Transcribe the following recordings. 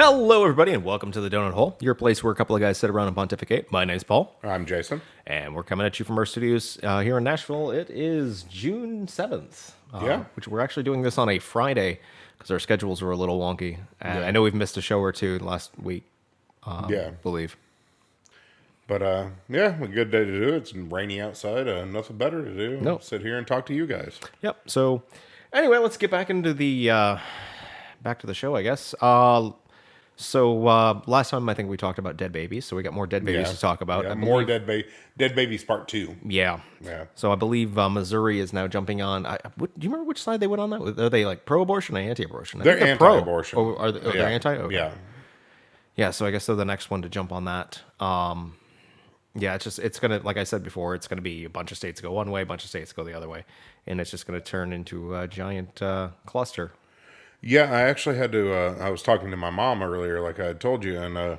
Hello, everybody, and welcome to the Donut Hole, your place where a couple of guys sit around and pontificate. My name's Paul, I'm Jason. and we're coming at you from our studios here in Nashville. It is June 7th, Yeah. which we're actually doing this on a Friday because our schedules were a little wonky. And Yeah. I know we've missed a show or two last week, Yeah. I believe. But yeah, a good day to do it. It's rainy outside. Nothing better to do. No. Sit here and talk to you guys. Yep. So, anyway, let's get back into the back to the show, I guess. Last time I think we talked about dead babies, so we got more dead babies to talk about. Yeah, I more believe- dead babies part 2. Yeah. Yeah. So I believe Missouri is now jumping on. Do you remember which side they went on that? Are they like pro-abortion or anti-abortion? I They're think pro. anti-abortion. Oh, are they, Yeah. they're anti? Okay. Yeah. Yeah. So I guess they're the next one to jump on that. Yeah, it's gonna, like I said before, it's gonna be a bunch of states go one way, a bunch of states go the other way, and it's just gonna turn into a giant cluster. Yeah, I actually had to. I was talking to my mom earlier, like I had told you, and I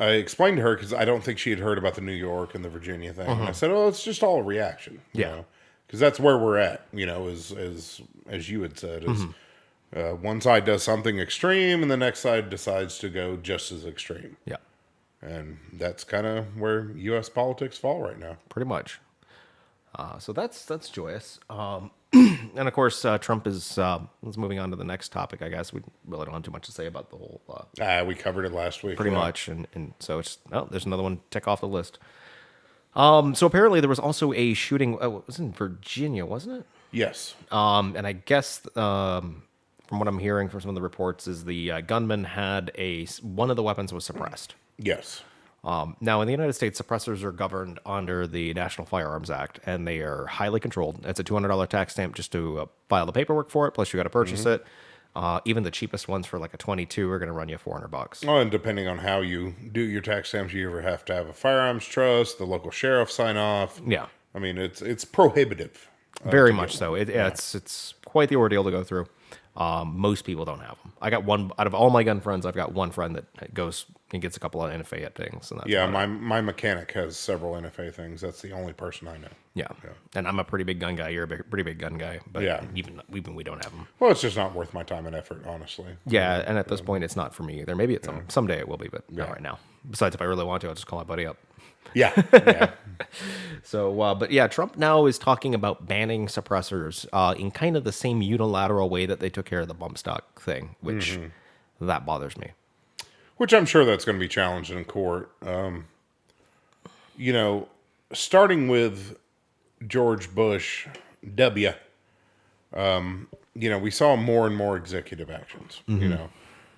explained to her because I don't think she had heard about the New York and the Virginia thing. And I said, "Oh, it's just all a reaction." Yeah. Because that's where we're at. As you had said, is one side does something extreme, and the next side decides to go just as extreme. Yeah, And that's kind of where U.S. politics fall right now. pretty much. So that's joyous. And of course, Trump is moving on to the next topic. I guess we really don't have too much to say about the whole. We covered it last week. Pretty yeah. much, and so it's there's another one to tick off the list. So apparently there was also a shooting. It was in Virginia, wasn't it? Yes. And I guess from what I'm hearing from some of the reports is the gunman had one of the weapons was suppressed. Yes. Now in the United States, suppressors are governed under the National Firearms Act, and they are highly controlled. It's a $200 tax stamp just to file the paperwork for it. Plus, you got to purchase it. Even the cheapest ones for like a 22 are going to run you $400. Well, and depending on how you do your tax stamps, you ever have to have a firearms trust, the local sheriff sign off. Yeah. I mean, it's prohibitive. Very much so. It's quite the ordeal to go through. Most people don't have them. I got one out of all my gun friends. I've got one friend that goes and gets a couple of NFA things, and that's Yeah, about it. my mechanic has several NFA things. That's the only person I know. Yeah. And I'm a pretty big gun guy. You're a pretty big gun guy, but Yeah. even we don't have them. Well, it's just not worth my time and effort, honestly. Yeah, and at this point, it's not for me either. Maybe it's someday it will be, but not right now. Besides, if I really want to, I'll just call my buddy up. Yeah. Yeah. So, but yeah, Trump now is talking about banning suppressors in kind of the same unilateral way that they took care of the bump stock thing, which that bothers me. Which I'm sure that's going to be challenged in court. Starting with George Bush W. We saw more and more executive actions.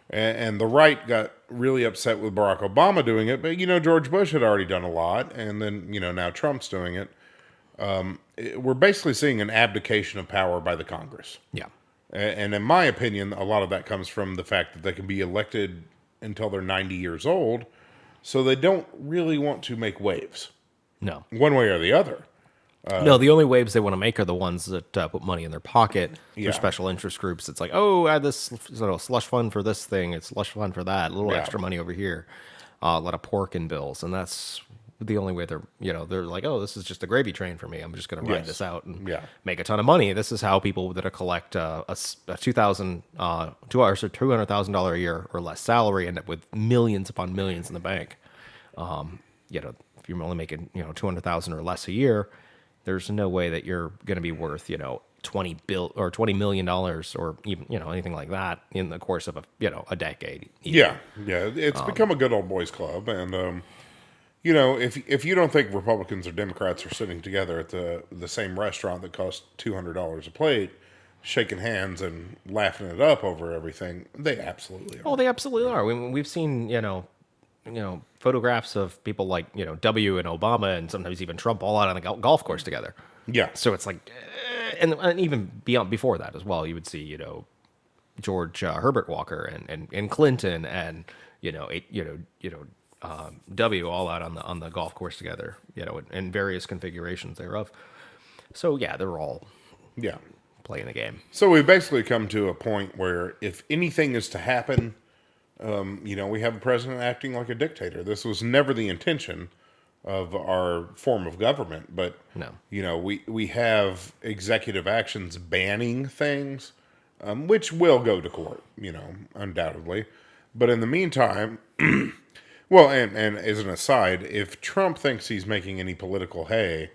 And the right got really upset with Barack Obama doing it, but George Bush had already done a lot, and then now Trump's doing it. We're basically seeing an abdication of power by the Congress. Yeah. And in my opinion, a lot of that comes from the fact that they can be elected until they're 90 years old, so they don't really want to make waves, No. one way or the other. No, the only waves they want to make are the ones that put money in their pocket Yeah. for special interest groups. It's like, oh, add this slush fund for this thing, it's slush fund for that, a little Yeah. extra money over here, a lot of pork in bills, and that's the only way they're like, oh, this is just a gravy train for me. I'm just going to ride Yes. this out and Yeah. make a ton of money. This is how people that collect a $200,000 a year or less salary end up with millions upon millions in the bank. If you're only making $200,000 or less a year, there's no way that you're going to be worth $20 million or even anything like that in the course of a decade. Yeah, it's become a good old boys club, and if you don't think Republicans or Democrats are sitting together at the same restaurant that costs $200 a plate, shaking hands and laughing it up over everything, they absolutely are. Oh, they absolutely are. We've seen photographs of people like W and Obama and sometimes even Trump all out on the golf course together. Yeah, So it's like, and even before that as well, you would see George Herbert Walker and Clinton and W all out on the golf course together, in various configurations thereof. So yeah, they're all yeah. playing the game. So we've basically come to a point where if anything is to happen, we have a president acting like a dictator. This was never the intention of our form of government, but No. we have executive actions banning things, which will go to court, undoubtedly. But in the meantime, well, and as an aside, if Trump thinks he's making any political hay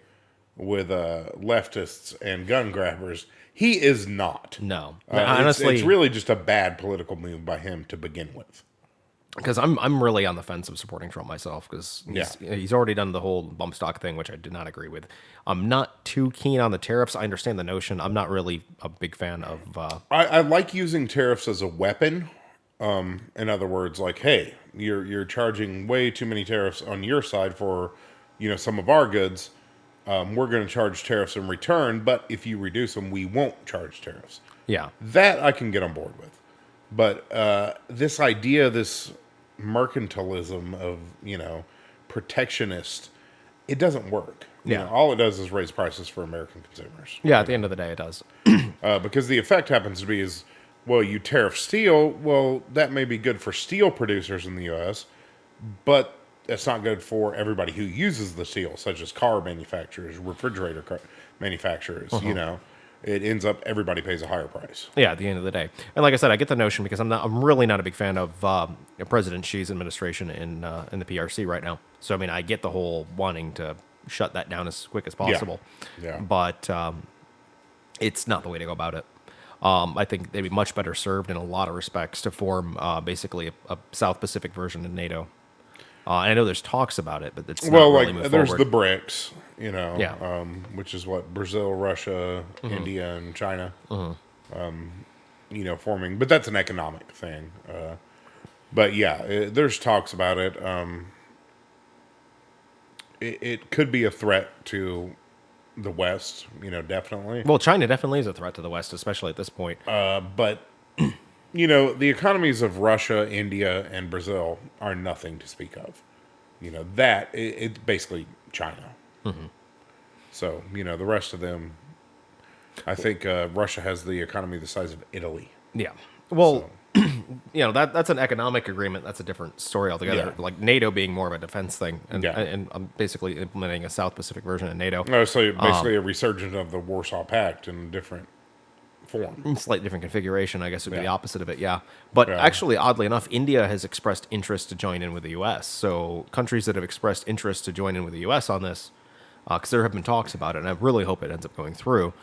with leftists and gun grabbers, he is not. No, It's honestly, really just a bad political move by him to begin with. because I'm really on the fence of supporting Trump myself because he's already done the whole bump stock thing, which I did not agree with. I'm not too keen on the tariffs. I understand the notion. I'm not really a big fan of. I like using tariffs as a weapon. In other words, like, hey, you're charging way too many tariffs on your side for, some of our goods. We're going to charge tariffs in return, but if you reduce them, we won't charge tariffs. Yeah, That I can get on board with. But this idea, this mercantilism of, protectionist, it doesn't work. Yeah. All it does is raise prices for American consumers. yeah. At the end of the day, it does. Because the effect happens to be is, well, you tariff steel. Well, that may be good for steel producers in the U.S., but that's not good for everybody who uses the steel, such as car manufacturers, refrigerator manufacturers. It ends up everybody pays a higher price. Yeah, at the end of the day, and like I said, I get the notion because I'm really not a big fan of President Xi's administration in the PRC right now. So I mean, I get the whole wanting to shut that down as quick as possible. Yeah. But it's not the way to go about it. I think they'd be much better served in a lot of respects to form basically a South Pacific version of NATO. And I know there's talks about it, but it's Well, not really like moved there's forward. the BRICS, Yeah. which is what Brazil, Russia, India, and China, forming. But that's an economic thing. But yeah, there's talks about it. It could be a threat to the West, definitely. Well, China definitely is a threat to the West, especially at this point. But the economies of Russia, India, and Brazil are nothing to speak of. It's basically China. So the rest of them, I think Russia has the economy the size of Italy. Yeah. Well, that's an economic agreement. That's a different story altogether. Yeah. Like NATO being more of a defense thing, and Yeah. and I'm basically implementing a South Pacific version of NATO. No, so basically a resurgence of the Warsaw Pact in a different form. Slight different configuration, I guess, would be the Yeah. opposite of it. Yeah, but Yeah. actually, oddly enough, India has expressed interest to join in with the U.S. So countries that have expressed interest to join in with the U.S. on this, because there have been talks about it, and I really hope it ends up going through.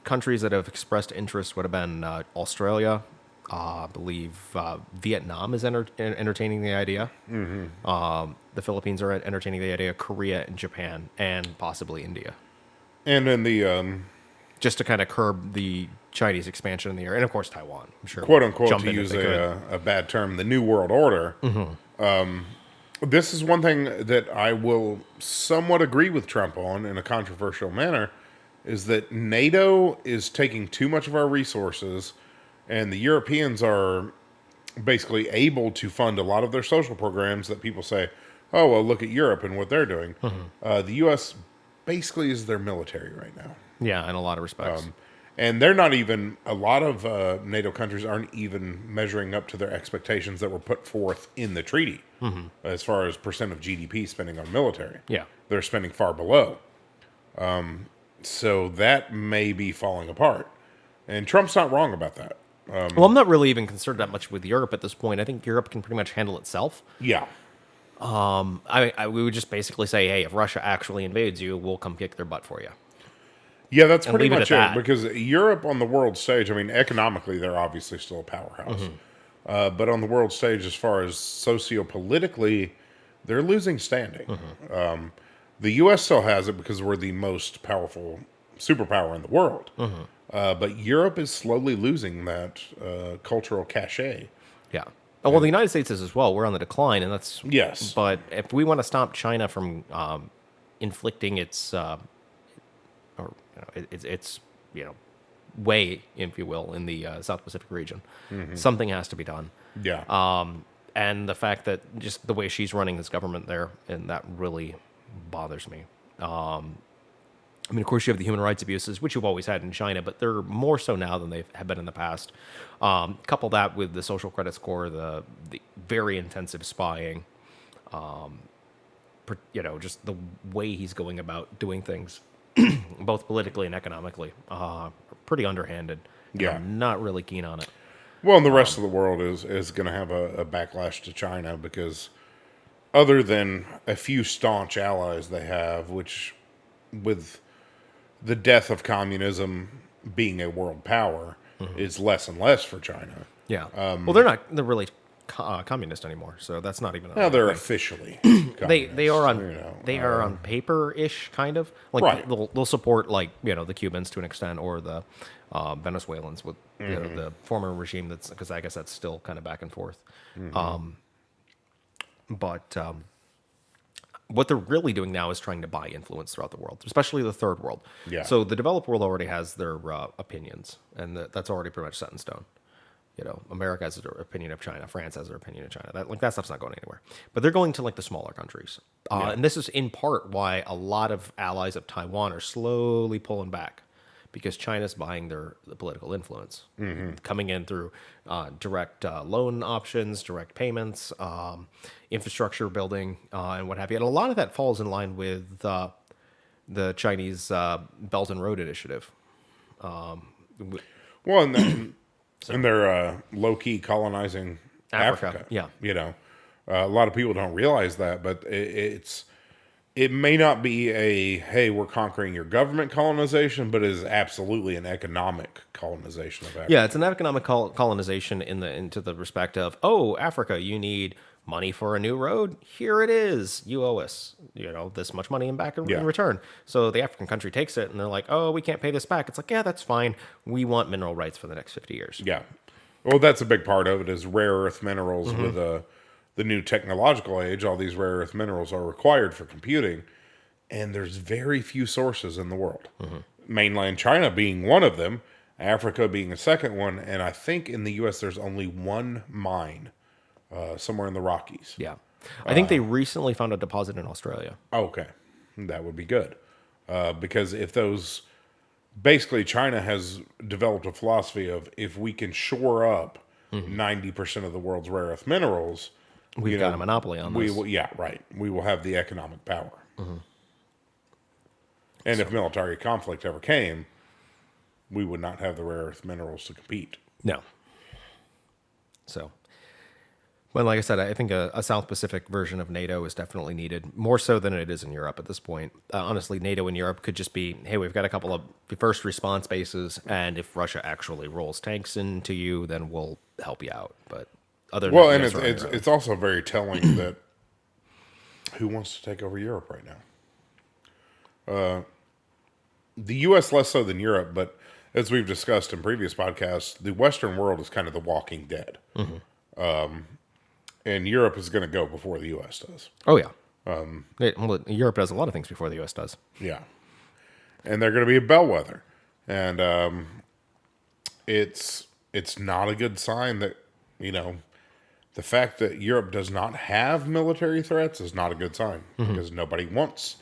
Countries that have expressed interest would have been Australia. I believe Vietnam is entertaining the idea. The Philippines are entertaining the idea. Korea and Japan, and possibly India, And then the just to kind of curb the Chinese expansion in the area, and of course Taiwan. I'm sure, quote unquote, jump to in if use they could. a bad term, the New World Order. This is one thing that I will somewhat agree with Trump on in a controversial manner, is that NATO is taking too much of our resources, and the Europeans are basically able to fund a lot of their social programs that people say, oh, well, look at Europe and what they're doing. The U.S. basically is their military right now. Yeah, in a lot of respects. And they're not even, a lot of NATO countries aren't even measuring up to their expectations that were put forth in the treaty as far as percent of GDP spending on military. Yeah. They're spending far below. So that may be falling apart. And Trump's not wrong about that. Well, I'm not really even concerned that much with Europe at this point. I think Europe can pretty much handle itself. Yeah. We would just basically say, hey, if Russia actually invades you, we'll come kick their butt for you. Yeah, that's And pretty leave it much at it. that. Because Europe on the world stage, I mean, economically, they're obviously still a powerhouse. But on the world stage, as far as sociopolitically, they're losing standing. The U.S. still has it because we're the most powerful superpower in the world. But Europe is slowly losing that cultural cachet. Yeah. Oh, well, the United States is as well. We're on the decline, and that's Yes. But if we want to stop China from inflicting its its way, if you will, in the South Pacific region, something has to be done. Yeah. And the fact that just the way she's running this government there, and that really bothers me. I mean, of course, you have the human rights abuses, which you've always had in China, but they're more so now than they have been in the past. Couple that with the social credit score, the very intensive spying, just the way he's going about doing things, both politically and economically, pretty underhanded. And Yeah. I'm not really keen on it. Well, and the rest of the world is going to have a backlash to China because other than a few staunch allies they have, which with the death of communism being a world power is less and less for China. Yeah. Well, they're really communist anymore, so that's not even. Now they're thing. officially They are on communist, are on paper-ish kind of like Right. they'll support like the Cubans to an extent or the Venezuelans with the former regime that's because I guess that's still kind of back and forth. But what they're really doing now is trying to buy influence throughout the world, especially the third world. Yeah. So the developed world already has their opinions, and that's already pretty much set in stone. America has their opinion of China. France has their opinion of China. That stuff's not going anywhere. But they're going to like the smaller countries, and this is in part why a lot of allies of Taiwan are slowly pulling back, because China's buying the political influence, coming in through direct loan options, direct payments, infrastructure building, and what have you. And a lot of that falls in line with the Chinese Belt and Road Initiative. Well, and then, and they're low key colonizing Africa. Yeah. A lot of people don't realize that, but it may not be a hey, we're conquering your government colonization, but it is absolutely an economic colonization of Africa. Yeah, it's an economic colonization into the respect of, oh, Africa, you need money for a new road. Here it is. You owe us, this much money in return. So the African country takes it, and they're like, oh, we can't pay this back. It's like, yeah, that's fine. We want mineral rights for the next 50 years. Yeah. Well, that's a big part of it is rare earth minerals with the new technological age. All these rare earth minerals are required for computing, and there's very few sources in the world. Mainland China being one of them, Africa being a second one, and I think in the U.S. there's only one mine somewhere in the Rockies. Yeah. I think they recently found a deposit in Australia. Okay. That would be good. Because if those... Basically, China has developed a philosophy of if we can shore up 90% of the world's rare earth minerals... We've got a monopoly on we this. will, yeah, right. We will have the economic power. And if military conflict ever came, we would not have the rare earth minerals to compete. No. So, well, like I said, I think a South Pacific version of NATO is definitely needed, more so than it is in Europe at this point. Honestly, NATO in Europe could just be, hey, we've got a couple of first response bases, and if Russia actually rolls tanks into you, then we'll help you out. But other than Well, that, and you guys are on your own. it's also very telling that who wants to take over Europe right now? The U.S. less so than Europe, but as we've discussed in previous podcasts, the Western world is kind of the Walking Dead. And Europe is going to go before the U.S. does. Oh, yeah. Well, Europe does a lot of things before the U.S. does. Yeah. And they're going to be a bellwether. And it's not a good sign that, the fact that Europe does not have military threats is not a good sign because nobody wants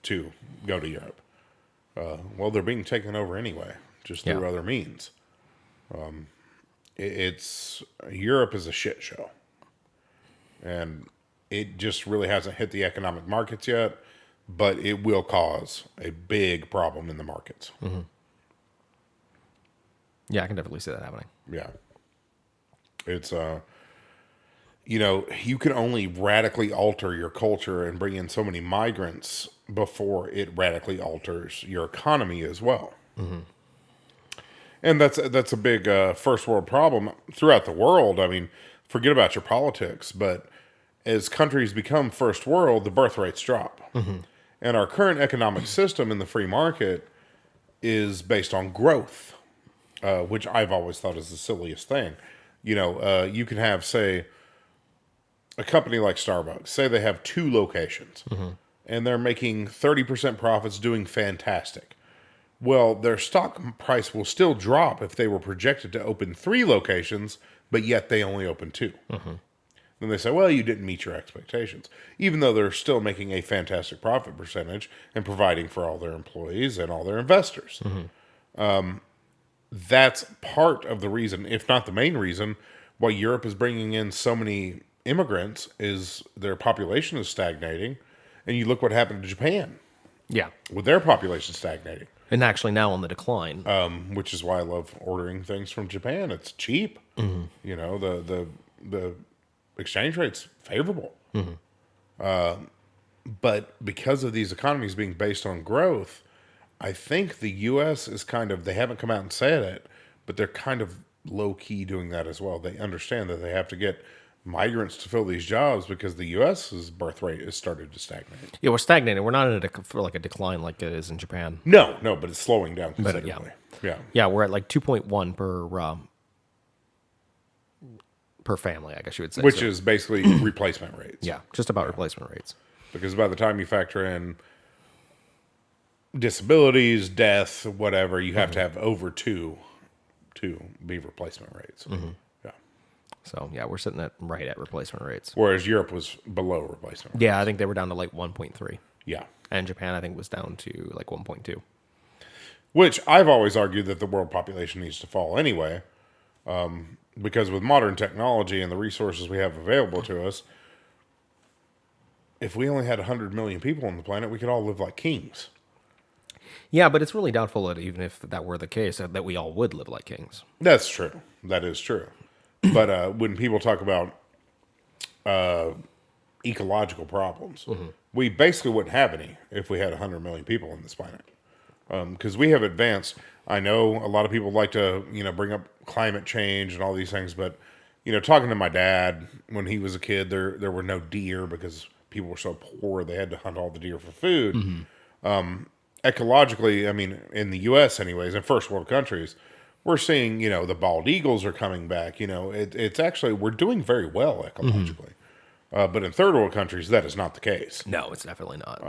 to go to Europe. Well, they're being taken over anyway, just through other means. Europe is a shit show. And it just really hasn't hit the economic markets yet, but it will cause a big problem in the markets. Yeah, I can definitely see that happening. Yeah. It's, you can only radically alter your culture and bring in so many migrants before it radically alters your economy as well. And that's a big first world problem throughout the world. I mean, forget about your politics, but as countries become first world, the birth rates drop. And our current economic system in the free market is based on growth, which I've always thought is the silliest thing. You can have, say, a company like Starbucks, say they have 2 locations, and they're making 30% profits, doing fantastic. Well, their stock price will still drop if they were projected to open 3 locations, but yet they only open 2. Then they say, well, you didn't meet your expectations, even though they're still making a fantastic profit percentage and providing for all their employees and all their investors. That's part of the reason, if not the main reason, why Europe is bringing in so many immigrants is their population is stagnating. And you look what happened to Japan Yeah. with their population stagnating. And actually now on the decline. Which is why I love ordering things from Japan. It's cheap. You know, the exchange rate's favorable. But because of these economies being based on growth, I think the U.S. is kind of, they haven't come out and said it, but they're kind of low key doing that as well. They understand that they have to get migrants to fill these jobs because the U.S.'s birth rate has started to stagnate. Yeah, we're stagnating. We're not in for like a decline like it is in Japan. No, but it's slowing down But considerably. Yeah. Yeah, we're at like 2.1 per family, I guess you would say. Which So, is basically replacement rates. yeah, just about replacement rates. Because by the time you factor in disabilities, death, whatever, you have to have over two to be replacement rates. Yeah. So yeah, we're sitting at right at replacement rates. Whereas Europe was below replacement. Yeah, I think they were down to like 1.3, Yeah. and Japan I think was down to like 1.2. Which I've always argued that the world population needs to fall anyway. Because with modern technology and the resources we have available to us, if we only had 100 million people on the planet, we could all live like kings. Yeah, but it's really doubtful that even if that were the case, that we all would live like kings. That's true. That is true. But when people talk about ecological problems, we basically wouldn't have any if we had 100 million people on this planet. Because we have advanced. I know a lot of people like to, bring up climate change and all these things, but, talking to my dad when he was a kid, there were no deer because people were so poor they had to hunt all the deer for food. Ecologically, I mean, in the U.S. anyways, in first world countries, we're seeing, the bald eagles are coming back. It's actually, we're doing very well ecologically. But in third world countries, that is not the case. No, it's definitely not.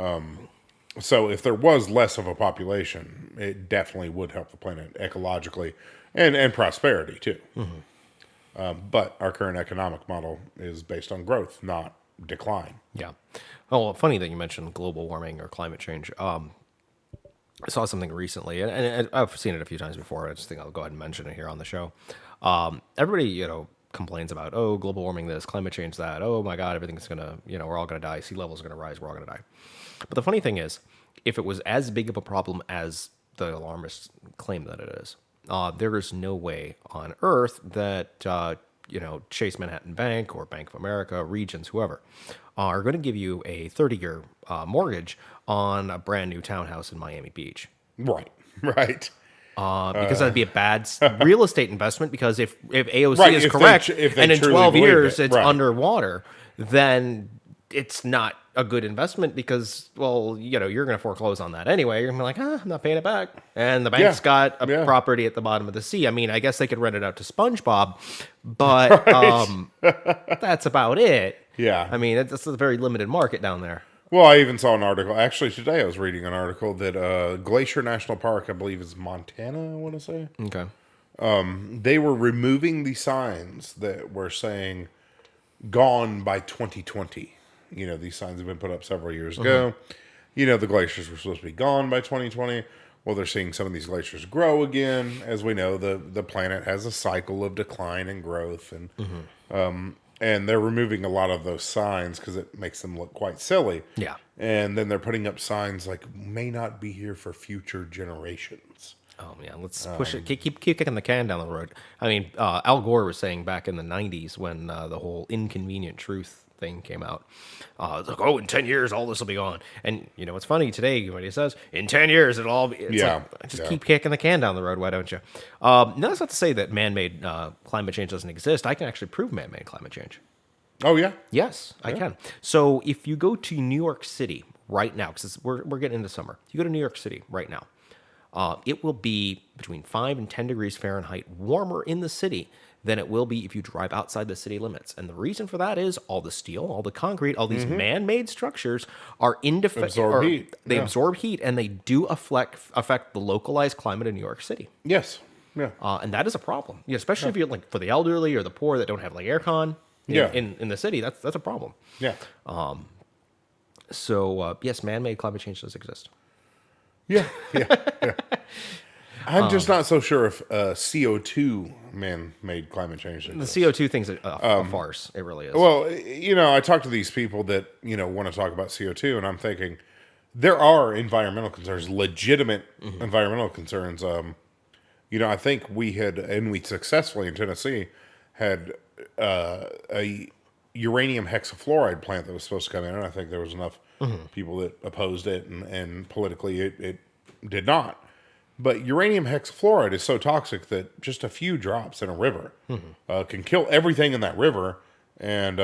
So if there was less of a population, it definitely would help the planet ecologically and prosperity too. But our current economic model is based on growth, not decline. Yeah. Oh, well, funny that you mentioned global warming or climate change. I saw something recently, and I've seen it a few times before. I just think I'll go ahead and mention it here on the show. Everybody, complains about, oh, global warming this, climate change that. Oh my God, everything's gonna, we're all gonna die. Sea levels are gonna rise. We're all gonna die. But the funny thing is, if it was as big of a problem as the alarmists claim that it is, there is no way on Earth that Chase Manhattan Bank or Bank of America, Regions, whoever, are going to give you a 30-year mortgage on a brand new townhouse in Miami Beach. Right. Because that'd be a bad real estate investment. Because if AOC Right, is if they correct, if they and in truly 12 believe years it, it's right. underwater, then it's not a good investment because, well, you're going to foreclose on that anyway. You're going to be like, I'm not paying it back. And the bank's got a property at the bottom of the sea. I mean, I guess they could rent it out to SpongeBob, but that's about it. Yeah. I mean, it's a very limited market down there. Well, I even saw an article. Actually, today I was reading an article that Glacier National Park, I believe is Montana, I want to say. Okay. They were removing the signs that were saying gone by 2020. These signs have been put up several years ago. The glaciers were supposed to be gone by 2020. Well, they're seeing some of these glaciers grow again. As we know, the planet has a cycle of decline and growth. And they're removing a lot of those signs because it makes them look quite silly. Yeah. And then they're putting up signs like may not be here for future generations. Oh yeah, let's push it. Keep kicking the can down the road. I mean, Al Gore was saying back in the '90s when the whole inconvenient truth thing came out. It's like, oh, in 10 years, all this will be gone. And what's funny today when he says, in 10 years, it'll all be. It's like, just keep kicking the can down the road. Why don't you? No, that's not to say that man-made climate change doesn't exist. I can actually prove man-made climate change. Oh yeah. Yes, I can. So if you go to New York City right now, because we're getting into summer, you go to New York City right now, it will be between 5 and 10 degrees Fahrenheit warmer in the city than it will be if you drive outside the city limits. And the reason for that is all the steel, all the concrete, all these man-made structures are Absorb heat. They absorb heat, and they do affect the localized climate in New York City. Yes. Yeah. And that is a problem, especially if you're like for the elderly or the poor that don't have like aircon. In the city, that's a problem. Yeah. So yes, man-made climate change does exist. Yeah. I'm just not so sure if CO2 man-made climate change exists. The CO2 thing's a farce. It really is. Well, I talk to these people that, want to talk about CO2, and I'm thinking there are environmental concerns, legitimate environmental concerns. I think we successfully in Tennessee had a uranium hexafluoride plant that was supposed to come in, and I think there was enough people that opposed it, and politically it did not. But uranium hexafluoride is so toxic that just a few drops in a river can kill everything in that river and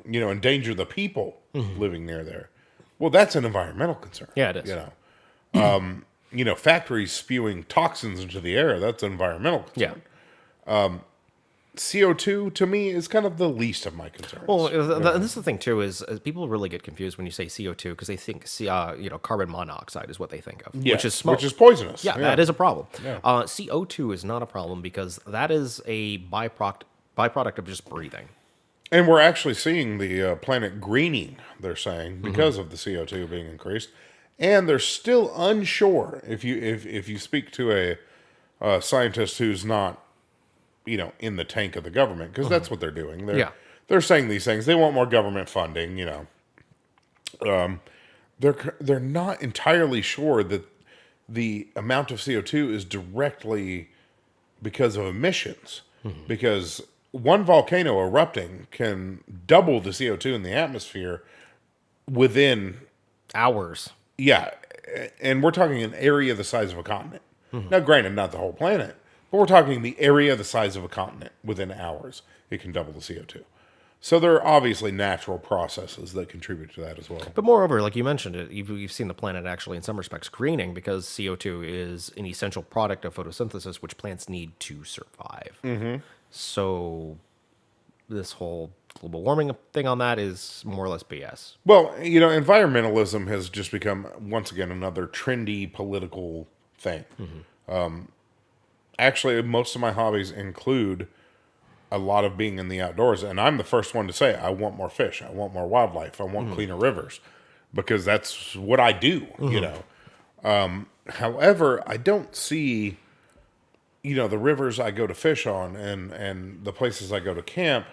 endanger the people living near there. Well, that's an environmental concern. Yeah, it is. Factories spewing toxins into the air, that's an environmental concern. Yeah. CO2 to me is kind of the least of my concerns. Well, this is the thing too, is people really get confused when you say CO2 because they think carbon monoxide is what they think of, which is smoke, which is poisonous. Yeah, that is a problem. Yeah. CO2 is not a problem because that is a byproduct of just breathing. And we're actually seeing the planet greening, they're saying, because of the CO2 being increased. And they're still unsure. If you speak to a scientist who's not, in the tank of the government, because that's what they're doing. They're saying these things. They want more government funding. They're not entirely sure that the amount of CO2 is directly because of emissions, because one volcano erupting can double the CO2 in the atmosphere within hours. Yeah, and we're talking an area the size of a continent. Now, granted, not the whole planet, but we're talking the area the size of a continent within hours. It can double the CO2. So there are obviously natural processes that contribute to that as well. But moreover, like you mentioned it, you've seen the planet actually in some respects greening because CO2 is an essential product of photosynthesis, which plants need to survive. So this whole global warming thing on that is more or less BS. Well, environmentalism has just become, once again, another trendy political thing. Actually, most of my hobbies include a lot of being in the outdoors, and I'm the first one to say, I want more fish, I want more wildlife, I want cleaner rivers, because that's what I do, However, I don't see, the rivers I go to fish on and the places I go to camp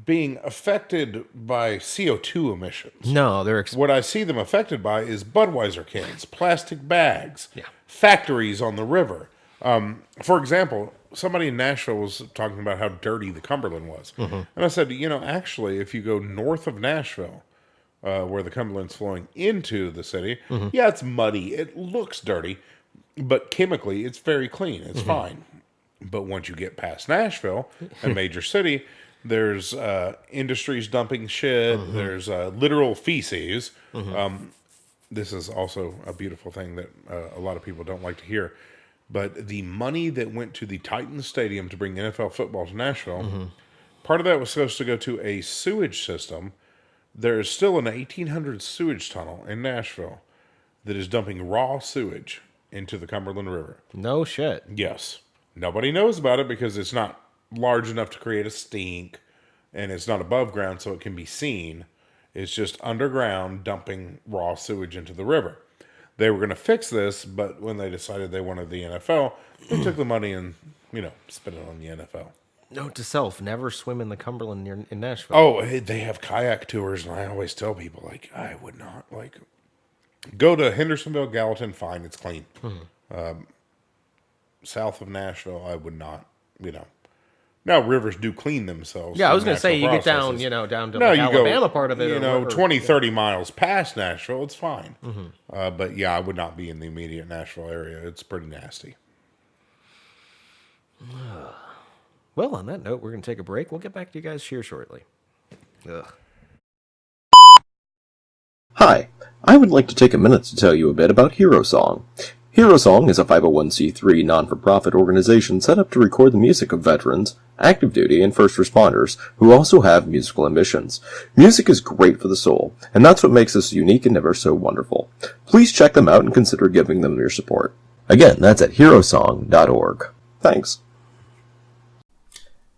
being affected by CO2 emissions. No, they're what I see them affected by is Budweiser cans, plastic bags, Yeah. factories on the river. For example, somebody in Nashville was talking about how dirty the Cumberland was. And I said, actually, if you go north of Nashville, where the Cumberland's flowing into the city, yeah, it's muddy. It looks dirty, but chemically, it's very clean. It's fine. But once you get past Nashville, a major city, there's industries dumping shit. There's literal feces. This is also a beautiful thing that a lot of people don't like to hear. But the money that went to the Titans Stadium to bring NFL football to Nashville, part of that was supposed to go to a sewage system. There is still an 1800 sewage tunnel in Nashville that is dumping raw sewage into the Cumberland River. no shit. Yes. Nobody knows about it because it's not large enough to create a stink, and it's not above ground so it can be seen. It's just underground dumping raw sewage into the river. They were going to fix this, but when they decided they wanted the NFL, they took the money and, spent it on the NFL. Note to self, never swim in the Cumberland near in Nashville. Oh, they have kayak tours, and I always tell people, I would not, go to Hendersonville, Gallatin, fine, it's clean. South of Nashville, I would not, Now, rivers do clean themselves. Yeah, I was going to say, you get down, down to the Alabama part of it. 20, 30 miles past Nashville, it's fine. But yeah, I would not be in the immediate Nashville area. It's pretty nasty. Well, on that note, we're going to take a break. We'll get back to you guys here shortly. Ugh. Hi, I would like to take a minute to tell you a bit about Hero Song. Hero Song is a 501c3 non-for-profit organization set up to record the music of veterans, active duty, and first responders who also have musical ambitions. Music is great for the soul, and that's what makes us unique and ever so wonderful. Please check them out and consider giving them your support. Again, that's at herosong.org. Thanks.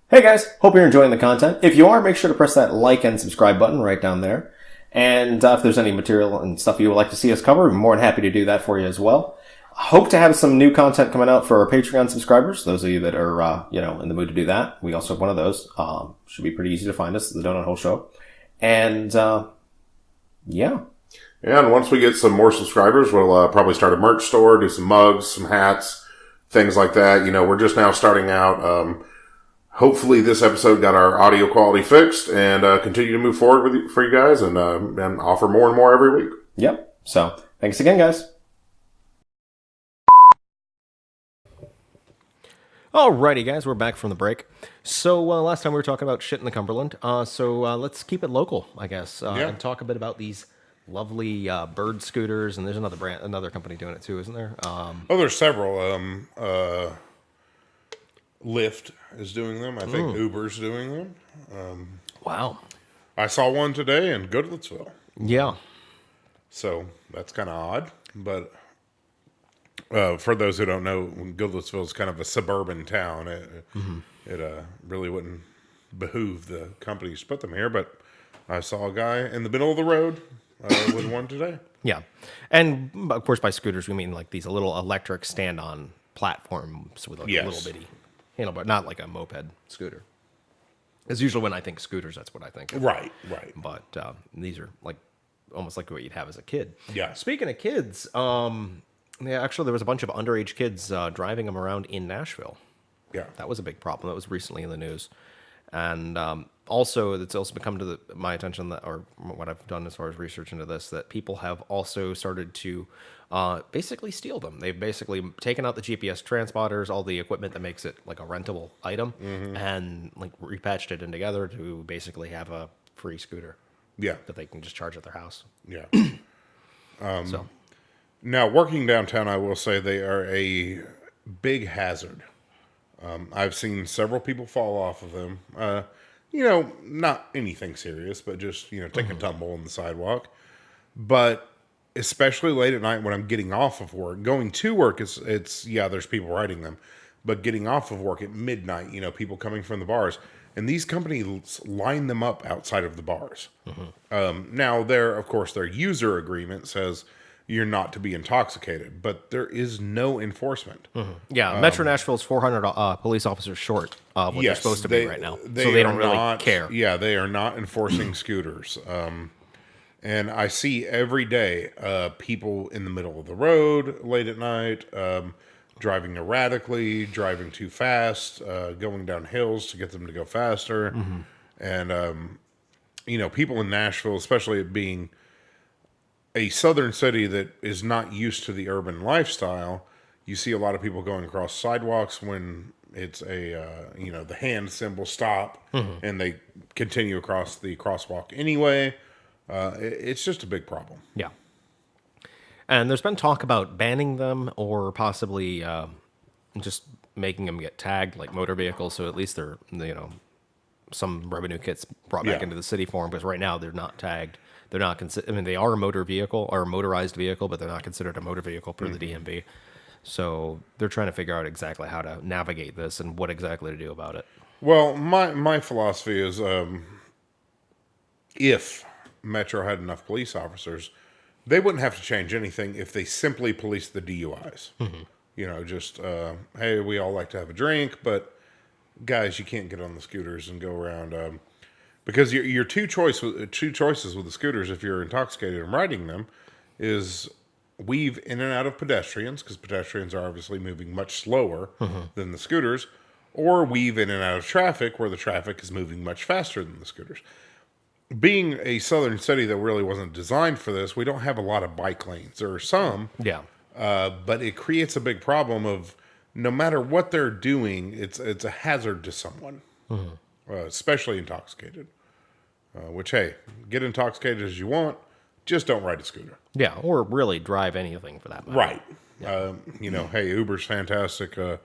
Hey guys, hope you're enjoying the content. If you are, make sure to press that like and subscribe button right down there. And if there's any material and stuff you would like to see us cover, we're more than happy to do that for you as well. Hope to have some new content coming out for our Patreon subscribers. Those of you that are, in the mood to do that. We also have one of those. Should be pretty easy to find us, the Donut Hole Show. And, yeah. And once we get some more subscribers, we'll probably start a merch store, do some mugs, some hats, things like that. We're just now starting out. Hopefully this episode got our audio quality fixed and continue to move forward for you guys and offer more and more every week. Yep. So, thanks again, guys. Alrighty, guys, we're back from the break. So last time we were talking about shit in the Cumberland. So let's keep it local, I guess, and talk a bit about these lovely bird scooters. And there's another company doing it too, isn't there? There's several. Lyft is doing them. I think Uber's doing them. Wow. I saw one today in Goodlettsville. Yeah. So that's kind of odd. But for those who don't know, Goodlettsville is kind of a suburban town. It really wouldn't behoove the companies to put them here. But I saw a guy in the middle of the road with one today. Yeah. And of course, by scooters, we mean like these little electric stand-on platforms with like a little bitty handlebar, not like a moped scooter. It's usually when I think scooters, that's what I think of. Right. But these are like almost like what you'd have as a kid. Yeah. Speaking of kids, actually there was a bunch of underage kids driving them around in Nashville. Yeah. That was a big problem. That was recently in the news. And also, it's also become to my attention that, or what I've done as far as research into this, that people have also started to basically steal them. They've basically taken out the GPS transponders, all the equipment that makes it like a rentable item, and like repatched it in together to basically have a free scooter. Yeah. That they can just charge at their house. Yeah. So Now, working downtown, I will say they are a big hazard. I've seen several people fall off of them. Not anything serious, but just, take a tumble on the sidewalk. But especially late at night when I'm getting off of work, going to work, there's people riding them. But getting off of work at midnight, people coming from the bars. And these companies line them up outside of the bars. Now, of course, their user agreement says you're not to be intoxicated, but there is no enforcement. yeah, Metro Nashville's 400 police officers short of what they're supposed to be right now. So they don't really care. Yeah, they are not enforcing scooters. And I see every day people in the middle of the road late at night, driving erratically, driving too fast, going down hills to get them to go faster. And, people in Nashville, especially it being a southern city that is not used to the urban lifestyle, you see a lot of people going across sidewalks when it's the hand symbol stop, and they continue across the crosswalk anyway. It's just a big problem. Yeah. And there's been talk about banning them or possibly just making them get tagged like motor vehicles, so at least they're, some revenue gets brought back into the city for them, because right now they're not tagged. They're not they are a motor vehicle or a motorized vehicle, but they're not considered a motor vehicle per the DMV. So they're trying to figure out exactly how to navigate this and what exactly to do about it. Well, my philosophy is if Metro had enough police officers, they wouldn't have to change anything if they simply policed the DUIs. Just, hey, we all like to have a drink, but guys, you can't get on the scooters and go around. Because your two choices with the scooters, if you're intoxicated and riding them, is weave in and out of pedestrians, because pedestrians are obviously moving much slower than the scooters, or weave in and out of traffic, where the traffic is moving much faster than the scooters. Being a southern city that really wasn't designed for this, we don't have a lot of bike lanes. There are some, but it creates a big problem of no matter what they're doing, it's a hazard to someone, especially intoxicated. Which, hey, get intoxicated as you want, just don't ride a scooter. Yeah, or really drive anything for that matter. Right. Hey, Uber's fantastic. Call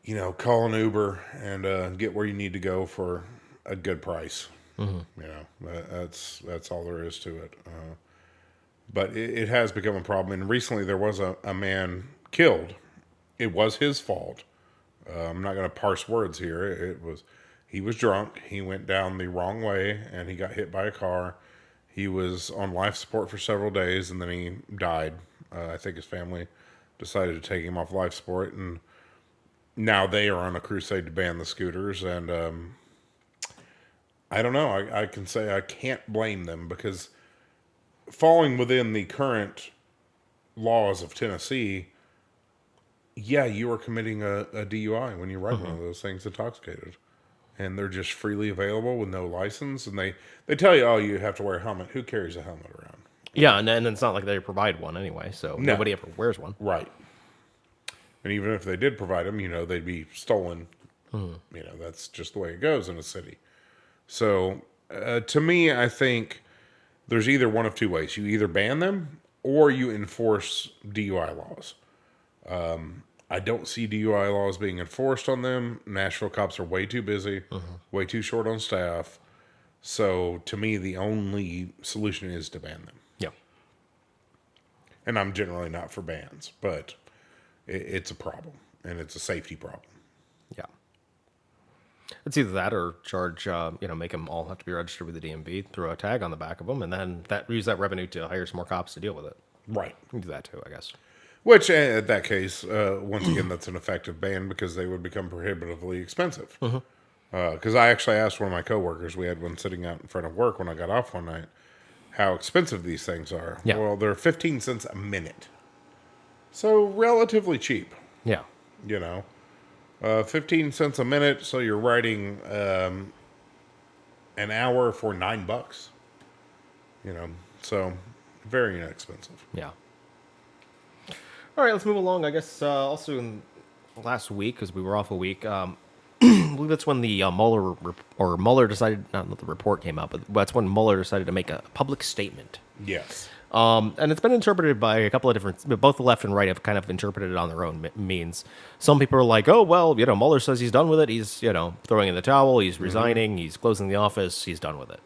an Uber and get where you need to go for a good price. That's all there is to it. But it has become a problem. And recently there was a man killed. It was his fault. I'm not going to parse words here. He was drunk. He went down the wrong way and he got hit by a car. He was on life support for several days and then he died. I think his family decided to take him off life support, and now they are on a crusade to ban the scooters. And I don't know. I can say I can't blame them, because falling within the current laws of Tennessee, yeah, you are committing a DUI when you ride one of those things intoxicated. And they're just freely available with no license. And they tell you, oh, you have to wear a helmet. Who carries a helmet around? Yeah, and it's not like they provide one anyway, so nobody ever wears one. Right. And even if they did provide them, they'd be stolen. That's just the way it goes in a city. So, to me, I think there's either one of two ways. You either ban them or you enforce DUI laws. I don't see DUI laws being enforced on them. Nashville cops are way too busy, way too short on staff. So, to me, the only solution is to ban them. Yeah. And I'm generally not for bans, but it's a problem, and it's a safety problem. Yeah. It's either that or charge, make them all have to be registered with the DMV, throw a tag on the back of them, and then use that revenue to hire some more cops to deal with it. Right. You can do that too, I guess. Which, in that case, once again, that's an effective ban because they would become prohibitively expensive. Because I actually asked one of my coworkers, we had one sitting out in front of work when I got off one night, how expensive these things are. Yeah. Well, they're 15 cents a minute. So, relatively cheap, Yeah. 15 cents a minute, so you're writing an hour for $9. So very inexpensive. Yeah. All right, let's move along. I guess also in last week, because we were off a week, I believe that's when the Mueller decided, not that the report came out, but that's when Mueller decided to make a public statement. Yes. And it's been interpreted by a couple of different, both the left and right have kind of interpreted it on their own means. Some people are like, oh, well, Mueller says he's done with it. He's, throwing in the towel. He's resigning. He's closing the office. He's done with it.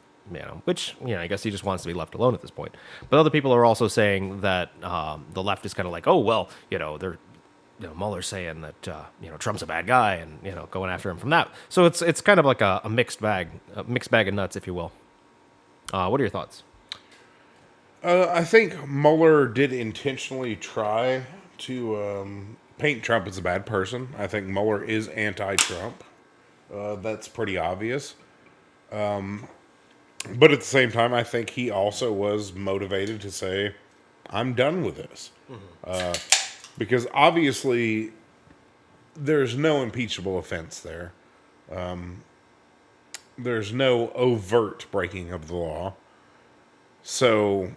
Which, I guess he just wants to be left alone at this point. But other people are also saying that the left is kind of like, oh, well, they're, Mueller's saying that, Trump's a bad guy and, going after him from that. So it's kind of like a mixed bag of nuts, if you will. What are your thoughts? I think Mueller did intentionally try to paint Trump as a bad person. I think Mueller is anti-Trump. That's pretty obvious. But at the same time, I think he also was motivated to say, I'm done with this. Because obviously, there's no impeachable offense there. There's no overt breaking of the law. So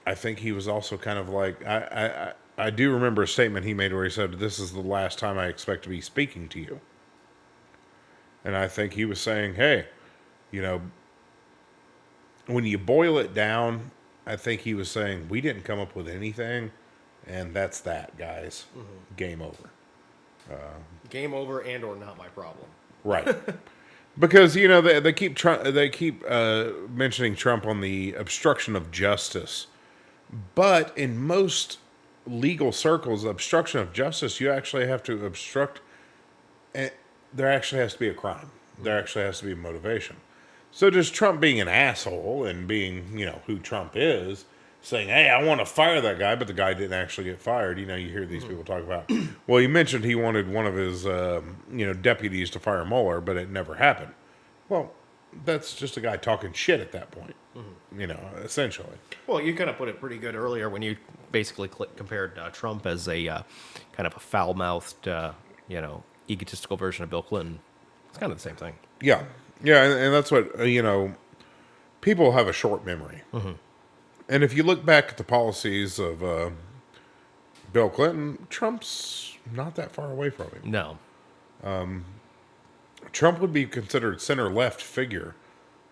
I think he was also kind of like, I do remember a statement he made where he said, this is the last time I expect to be speaking to you. And I think he was saying, hey, when you boil it down, I think he was saying, we didn't come up with anything, and that's that, guys. Game over. Game over and or not my problem. Right. Because, they keep mentioning Trump on the obstruction of justice. But in most legal circles, obstruction of justice, you actually have to obstruct, and there actually has to be a crime. There actually has to be a motivation. So just Trump being an asshole and being, who Trump is, saying, hey, I want to fire that guy, but the guy didn't actually get fired. You hear these people talk about, well, he mentioned he wanted one of his, deputies to fire Mueller, but it never happened. Well, that's just a guy talking shit at that point, essentially. Well, you kind of put it pretty good earlier when you basically compared Trump as a kind of a foul-mouthed, egotistical version of Bill Clinton. It's kind of the same thing. Yeah. Yeah, and that's what, people have a short memory. And if you look back at the policies of Bill Clinton, Trump's not that far away from him. No. Trump would be considered center-left figure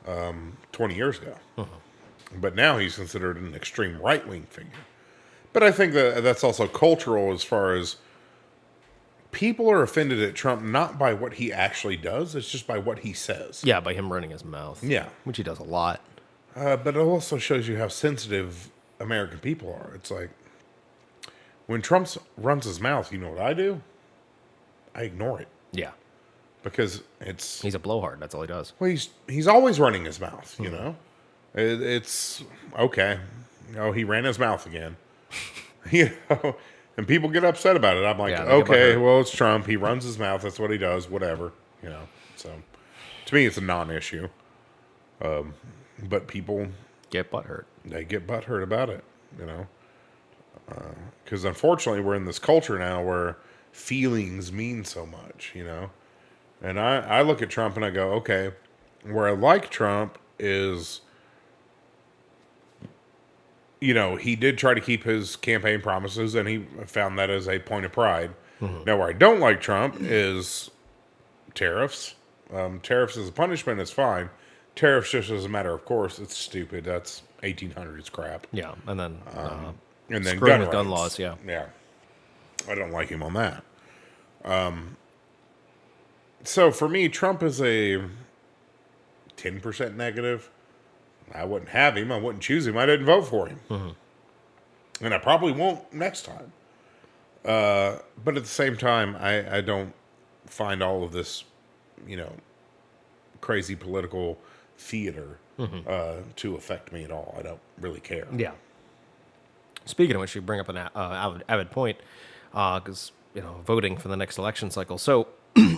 20 years ago. But now he's considered an extreme right-wing figure. But I think that's also cultural as far as people are offended at Trump not by what he actually does, it's just by what he says. Yeah, by him running his mouth. Yeah. Which he does a lot. But it also shows you how sensitive American people are. It's like, when Trump runs his mouth, you know what I do? I ignore it. Yeah. Because he's a blowhard. That's all he does. Well, he's always running his mouth, It's, okay. He ran his mouth again. And people get upset about it. I'm like, okay, well, it's Trump. He runs his mouth. That's what he does. Whatever, So, to me, it's a non-issue. But people get butthurt. They get butthurt about it, you know. Because unfortunately, we're in this culture now where feelings mean so much, you know. And I look at Trump and I go, okay, where I like Trump is, you know, he did try to keep his campaign promises, and he found that as a point of pride. Now, where I don't like Trump is tariffs. Tariffs as a punishment is fine. Tariffs just as a matter of course, it's stupid. That's 1800s crap. Yeah, and then Gun with gun rights. laws. Yeah, Yeah. I don't like him on that. So for me, Trump is a 10% negative. I wouldn't have him. I wouldn't choose him. I didn't vote for him. And I probably won't next time. But at the same time, I don't find all of this, you know, crazy political theater to affect me at all. I don't really care. yeah. Speaking of which, you bring up an avid point, because you know, voting for the next election cycle. So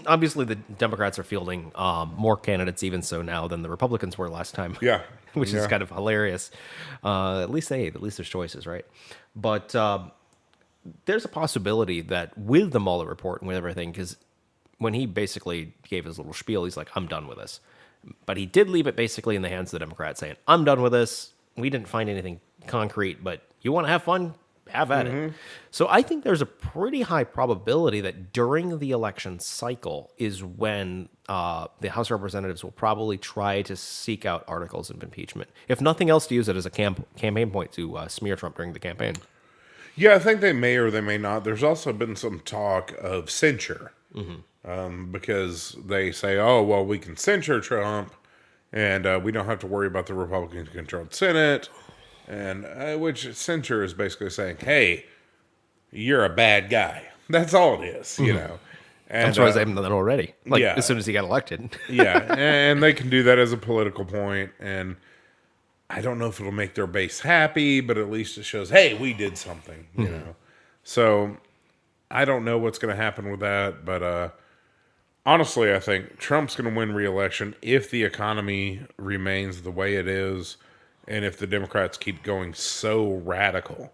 obviously, the Democrats are fielding more candidates, even so now, than the Republicans were last time. Yeah. Which is Yeah. kind of hilarious. At least there's choices, right? But there's a possibility that with the Mueller report and with everything, because when he basically gave his little spiel, he's like, I'm done with this. But he did leave it basically in the hands of the Democrats, saying, I'm done with this. We didn't find anything concrete, but you want to have fun? Have at it. So I think there's a pretty high probability that during the election cycle is when the House of Representatives will probably try to seek out articles of impeachment, if nothing else, to use it as a campaign point to smear Trump during the campaign. Yeah, I think they may or they may not. There's also been some talk of censure because they say, oh, well, we can censure Trump and we don't have to worry about the Republican-controlled Senate. And which censure is basically saying, hey, you're a bad guy. That's all it is, you know. And, I'm surprised they haven't done that already. Like, yeah. as soon as he got elected. yeah, and they can do that as a political point, and I don't know if it'll make their base happy, but at least it shows, hey, we did something, you know. So I don't know what's going to happen with that, but honestly, I think Trump's going to win re-election if the economy remains the way it is, and if the Democrats keep going so radical.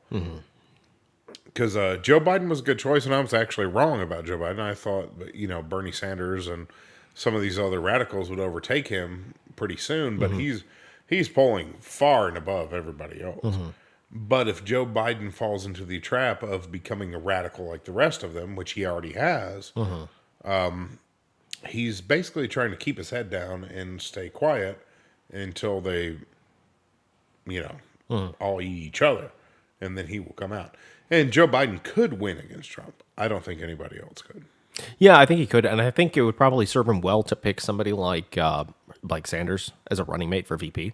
Because Joe Biden was a good choice, and I was actually wrong about Joe Biden. I thought, you know, Bernie Sanders and some of these other radicals would overtake him pretty soon, but he's polling far and above everybody else. But if Joe Biden falls into the trap of becoming a radical like the rest of them, which he already has, he's basically trying to keep his head down and stay quiet until they, you know, all eat each other, and then he will come out. And Joe Biden could win against Trump. I don't think anybody else could. Yeah, I think he could, and I think it would probably serve him well to pick somebody like Sanders as a running mate for VP.